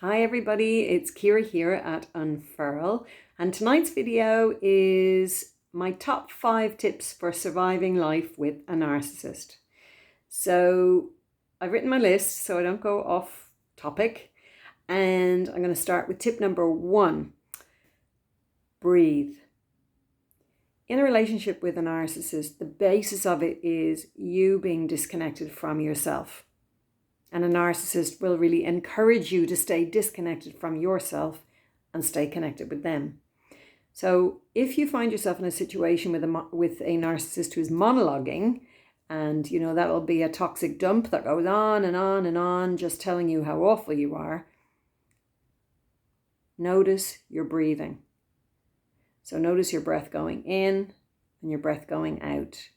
Hi everybody, it's Kira here at Unfurl, and tonight's video is my top 5 tips for surviving life with a narcissist. So I've written my list so I don't go off topic, and I'm going to start with tip number 1. Breathe. In a relationship with a narcissist, the basis of it is you being disconnected from yourself. And a narcissist will really encourage you to stay disconnected from yourself and stay connected with them. So if you find yourself in a situation with a narcissist who's monologuing, and that'll be a toxic dump that goes on and on and on, just telling you how awful you are, notice your breathing. So notice your breath going in and your breath going out.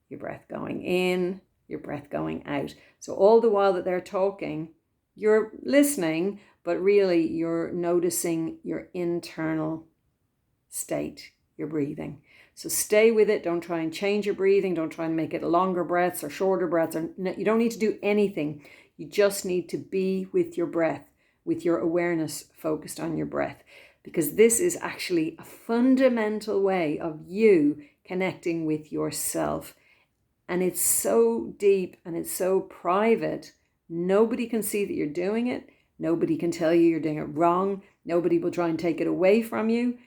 Your breath going in, your breath going out. So all the while that they're talking, you're listening, but really you're noticing your internal state, your breathing. So stay with it. Don't try and change your breathing. Don't try and make it longer breaths or shorter breaths. You don't need to do anything. You just need to be with your breath, with your awareness focused on your breath, because this is actually a fundamental way of you connecting with yourself. And it's so deep and it's so private. Nobody can see that you're doing it. Nobody can tell you you're doing it wrong. Nobody will try and take it away from you.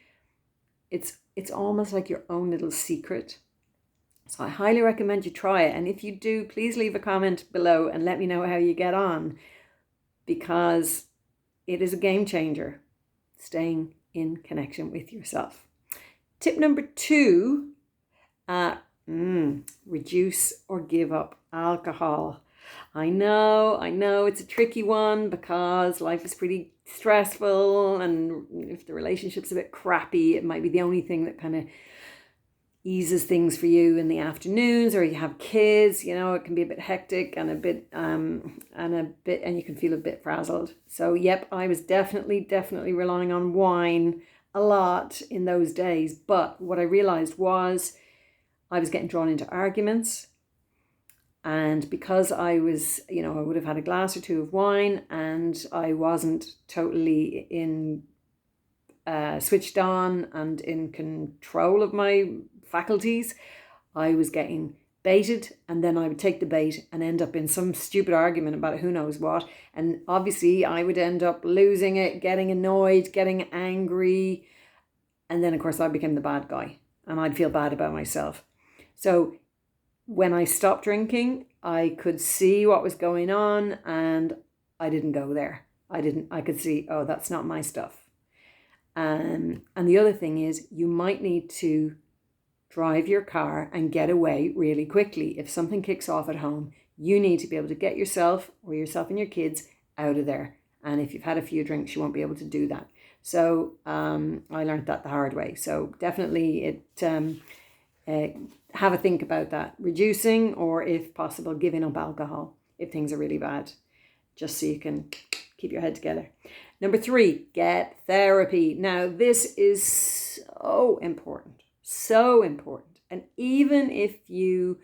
It's almost like your own little secret. So I highly recommend you try it. And if you do, please leave a comment below and let me know how you get on, because it is a game changer, staying in connection with yourself. Tip number 2, reduce or give up alcohol. I know it's a tricky one because life is pretty stressful, and if the relationship's a bit crappy, it might be the only thing that kind of eases things for you in the afternoons, or you have kids, it can be a bit hectic and and you can feel a bit frazzled. So yep, I was definitely relying on wine a lot in those days, but what I realized was I was getting drawn into arguments, and because I was, I would have had a glass or two of wine and I wasn't totally switched on and in control of my faculties, I was getting baited, and then I would take the bait and end up in some stupid argument about who knows what, and obviously I would end up losing it, getting annoyed, getting angry, and then of course I became the bad guy and I'd feel bad about myself. So when I stopped drinking, I could see what was going on and I didn't go there. I could see, oh, that's not my stuff. And the other thing is, you might need to drive your car and get away really quickly. If something kicks off at home, you need to be able to get yourself and your kids out of there. And if you've had a few drinks, you won't be able to do that. So I learned that the hard way. So definitely have a think about that. Reducing, or if possible, giving up alcohol if things are really bad, just so you can keep your head together. Number 3, get therapy. Now, this is so important. And even if you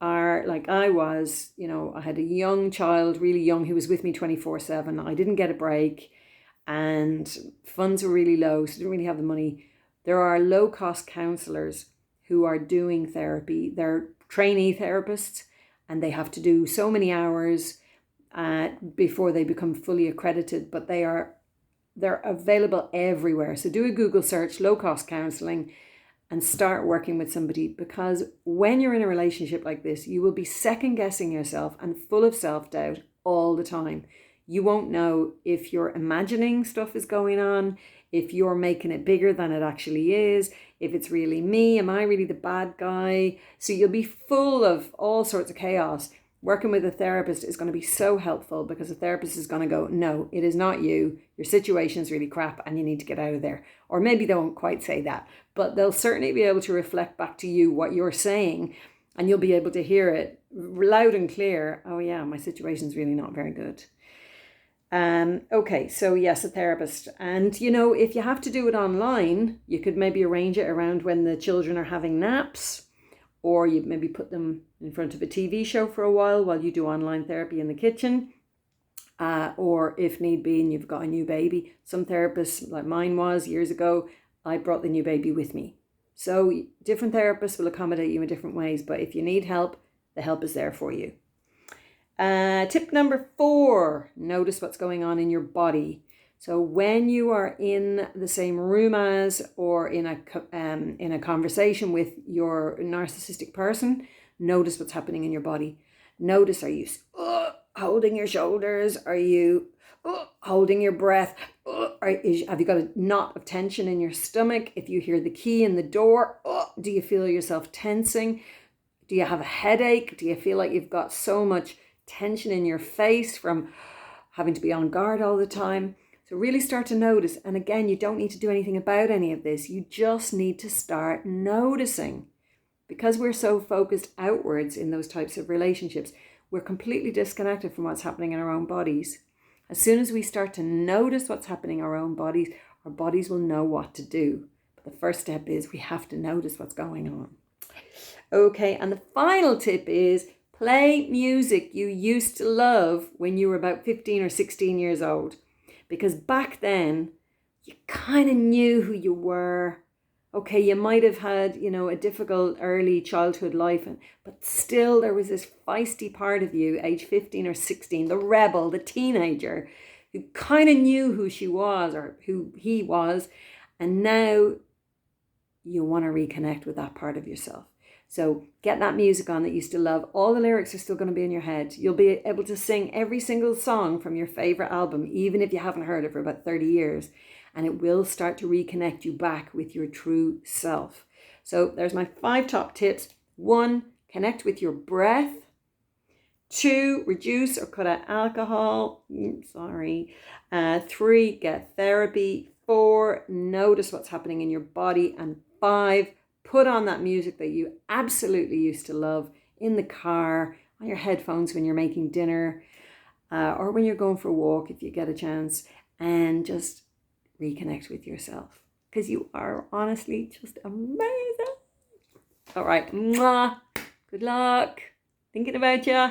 are like I was, I had a young child, really young, who was with me 24/7. I didn't get a break and funds were really low, so I didn't really have the money. There are low-cost counselors who are doing therapy. They're trainee therapists, and they have to do so many hours before they become fully accredited, but they're available everywhere. So do a Google search, low-cost counseling, and start working with somebody, because when you're in a relationship like this, you will be second guessing yourself and full of self-doubt all the time. You won't know if you're imagining stuff is going on, if you're making it bigger than it actually is, if it's really me, am I really the bad guy? So you'll be full of all sorts of chaos. Working with a therapist is going to be so helpful, because a therapist is going to go, no, it is not you. Your situation is really crap and you need to get out of there. Or maybe they won't quite say that, but they'll certainly be able to reflect back to you what you're saying, and you'll be able to hear it loud and clear. Oh yeah, my situation's really not very good. Okay, so yes, a therapist. And if you have to do it online, you could maybe arrange it around when the children are having naps, or you maybe put them in front of a TV show for a while you do online therapy in the kitchen. or if need be, and you've got a new baby. Some therapists, like mine was years ago, I brought the new baby with me. So different therapists will accommodate you in different ways, but if you need help, the help is there for you. Tip number 4, notice what's going on in your body. So when you are in the same room as, or in a conversation with your narcissistic person, notice what's happening in your body. Notice, are you holding your shoulders? Are you holding your breath? Have you got a knot of tension in your stomach? If you hear the key in the door, do you feel yourself tensing? Do you have a headache? Do you feel like you've got so much tension in your face from having to be on guard all the time? So really start to notice. And again, you don't need to do anything about any of this. You just need to start noticing. Because we're so focused outwards in those types of relationships, we're completely disconnected from what's happening in our own bodies. As soon as we start to notice what's happening in our bodies will know what to do. But the first step is we have to notice what's going on. Okay, and the final tip is play music you used to love when you were about 15 or 16 years old. Because back then, you kind of knew who you were. Okay, you might have had, a difficult early childhood life, but still there was this feisty part of you, age 15 or 16, the rebel, the teenager, who kind of knew who she was or who he was. And now you want to reconnect with that part of yourself. So get that music on that you still love. All the lyrics are still going to be in your head. You'll be able to sing every single song from your favorite album, even if you haven't heard it for about 30 years. And it will start to reconnect you back with your true self. So there's my 5 top tips. 1, connect with your breath. 2, reduce or cut out alcohol. 3, get therapy. 4, notice what's happening in your body. And 5, put on that music that you absolutely used to love in the car, on your headphones when you're making dinner, or when you're going for a walk if you get a chance, and just reconnect with yourself, because you are honestly just amazing. All right, mwah. Good luck. Thinking about you.